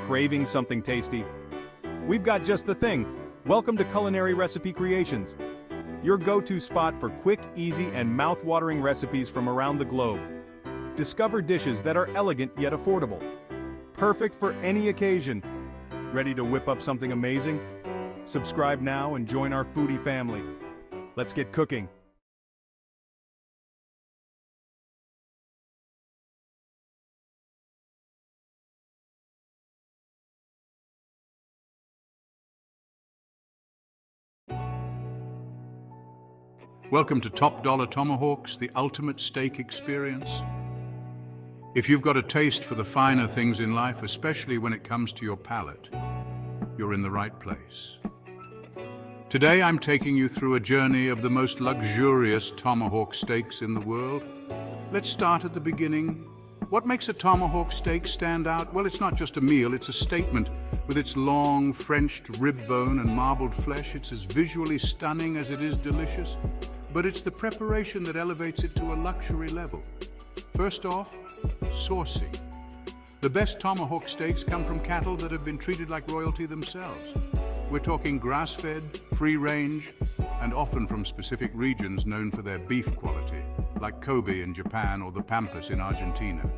Craving something tasty? We've got just the thing. Welcome to Culinary Recipe Creations, your go-to spot for quick, easy, and mouth-watering recipes from around the globe. Discover dishes that are elegant yet affordable. Perfect for any occasion. Ready to whip up something amazing? Subscribe now and join our foodie family. Let's get cooking. Welcome to Top Dollar Tomahawks, the ultimate steak experience. If you've got a taste for the finer things in life, especially when it comes to your palate, you're in the right place. Today I'm taking you through a journey of the most luxurious tomahawk steaks in the world. Let's start at the beginning. What makes a tomahawk steak stand out? Well, it's not just a meal, it's a statement. With its long, Frenched rib bone and marbled flesh, it's as visually stunning as it is delicious. But it's the preparation that elevates it to a luxury level. First off, sourcing. The best tomahawk steaks come from cattle that have been treated like royalty themselves. We're talking grass-fed, free-range, and often from specific regions known for their beef quality, like Kobe in Japan or the Pampas in Argentina.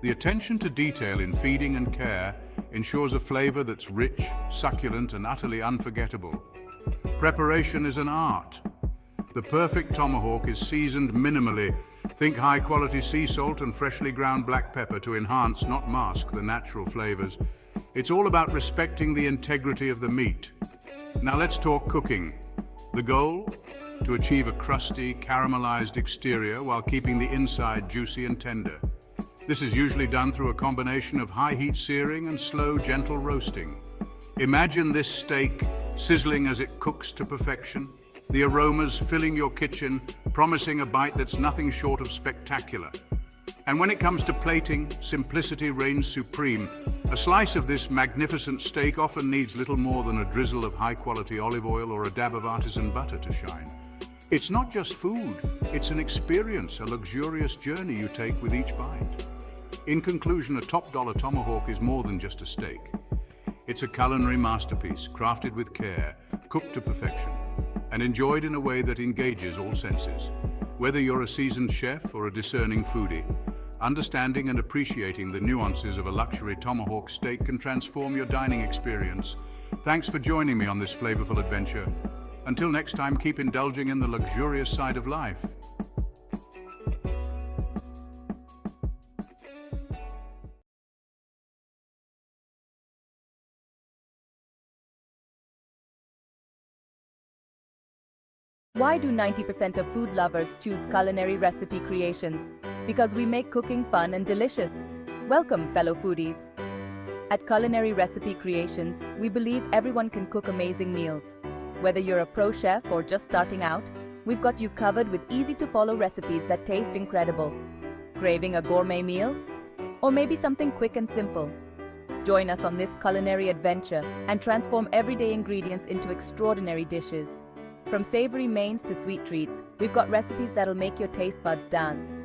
The attention to detail in feeding and care ensures a flavor that's rich, succulent, and utterly unforgettable. Preparation is an art. The perfect tomahawk is seasoned minimally. Think high-quality sea salt and freshly ground black pepper to enhance, not mask, the natural flavors. It's all about respecting the integrity of the meat. Now let's talk cooking. The goal? To achieve a crusty, caramelized exterior while keeping the inside juicy and tender. This is usually done through a combination of high-heat searing and slow, gentle roasting. Imagine this steak sizzling as it cooks to perfection. The aromas filling your kitchen, promising a bite that's nothing short of spectacular. And when it comes to plating, simplicity reigns supreme. A slice of this magnificent steak often needs little more than a drizzle of high-quality olive oil or a dab of artisan butter to shine. It's not just food, it's an experience, a luxurious journey you take with each bite. In conclusion, a top-dollar tomahawk is more than just a steak. It's a culinary masterpiece, crafted with care, cooked to perfection, and enjoyed in a way that engages all senses. Whether you're a seasoned chef or a discerning foodie, understanding and appreciating the nuances of a luxury tomahawk steak can transform your dining experience. Thanks for joining me on this flavorful adventure. Until next time, keep indulging in the luxurious side of life. Why do 90% of food lovers choose Culinary Recipe Creations? Because we make cooking fun and delicious. Welcome, fellow foodies. At Culinary Recipe Creations, we believe everyone can cook amazing meals. Whether you're a pro chef or just starting out, we've got you covered with easy-to-follow recipes that taste incredible. Craving a gourmet meal? Or maybe something quick and simple? Join us on this culinary adventure and transform everyday ingredients into extraordinary dishes. From savory mains to sweet treats, we've got recipes that'll make your taste buds dance.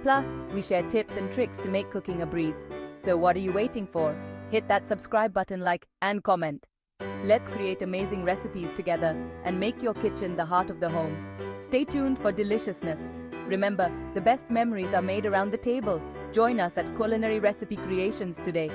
Plus, we share tips and tricks to make cooking a breeze. So what are you waiting for? Hit that subscribe button, like, and comment. Let's create amazing recipes together and make your kitchen the heart of the home. Stay tuned for deliciousness. Remember, the best memories are made around the table. Join us at Culinary Recipe Creations today.